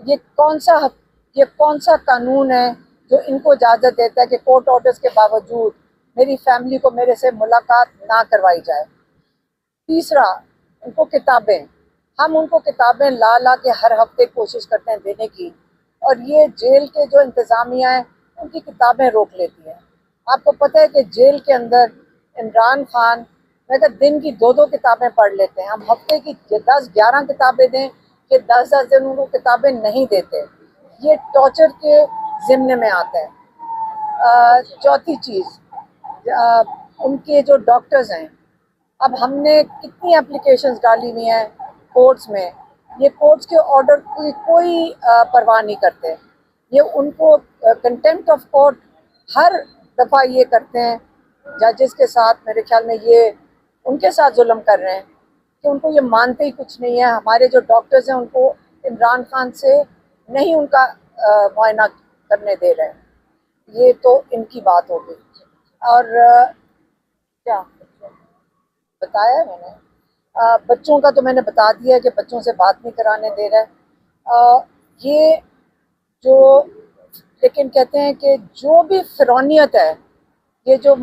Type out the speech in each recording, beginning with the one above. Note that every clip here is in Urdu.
یہ کون سا قانون ہے جو ان کو اجازت دیتا ہے کہ کورٹ آرڈرز کے باوجود میری فیملی کو میرے سے ملاقات نہ کروائی جائے؟ تیسرا، ان کو کتابیں، ہم ان کو کتابیں لا کے ہر ہفتے کوشش کرتے ہیں دینے کی، اور یہ جیل کے جو انتظامیہ ہیں ان کی کتابیں روک لیتی ہیں۔ آپ کو پتہ ہے کہ جیل کے اندر عمران خان دن کی 2 کتابیں پڑھ لیتے ہیں، ہم ہفتے کی 10-11 کتابیں دیں کہ 10 دن ان کو کتابیں نہیں دیتے۔ یہ ٹارچر کے ضمن میں آتا ہے۔ چوتھی چیز، ان کے جو ڈاکٹرز ہیں، اب ہم نے کتنی اپلیکیشنز ڈالی ہوئی ہیں کورٹس میں، یہ کورٹس کے آرڈر کی کوئی پرواہ نہیں کرتے۔ یہ ان کو کنٹمپٹ آف کورٹ ہر دفعہ یہ کرتے ہیں ججز کے ساتھ، میرے خیال میں یہ ان کے ساتھ ظلم کر رہے ہیں کہ ان کو یہ مانتے ہی کچھ نہیں ہے۔ ہمارے جو ڈاکٹرز ہیں ان کو عمران خان سے نہیں ان کا معائنہ کرنے دے رہے ہیں۔ یہ تو ان کی بات ہوگی۔ اور کیا بتایا ہے میں نے؟ بچوں کا تو میں نے بتا دیا کہ بچوں سے بات نہیں کرانے دے رہا ہے۔ یہ جو لیکن کہتے ہیں کہ جو بھی فرعونیت ہے، یہ جو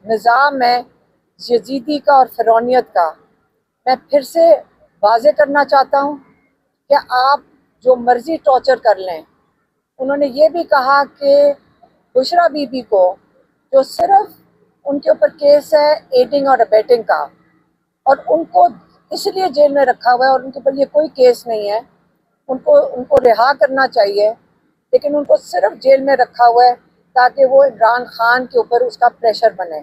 نظام ہے یزیدی کا اور فرعونیت کا، میں پھر سے واضح کرنا چاہتا ہوں کہ آپ جو مرضی ٹارچر کر لیں۔ انہوں نے یہ بھی کہا کہ بشرا بی بی کو، جو صرف ان کے اوپر کیس ہے ایڈنگ اور ابیٹنگ کا، اور ان کو اس لیے جیل میں رکھا ہوا ہے اور ان کے اوپر یہ کوئی کیس نہیں ہے، ان کو رہا کرنا چاہیے، لیکن ان کو صرف جیل میں رکھا ہوا ہے تاکہ وہ عمران خان کے اوپر اس کا پریشر بنے۔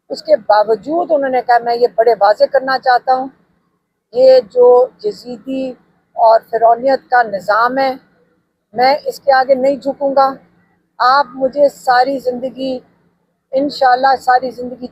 اس کے باوجود انہوں نے کہا، میں یہ بڑے واضح کرنا چاہتا ہوں، یہ جو یزیدی اور فرعونیت کا نظام ہے، میں اس کے آگے نہیں جھکوں گا۔ آپ مجھے ساری زندگی، انشاءاللہ ساری زندگی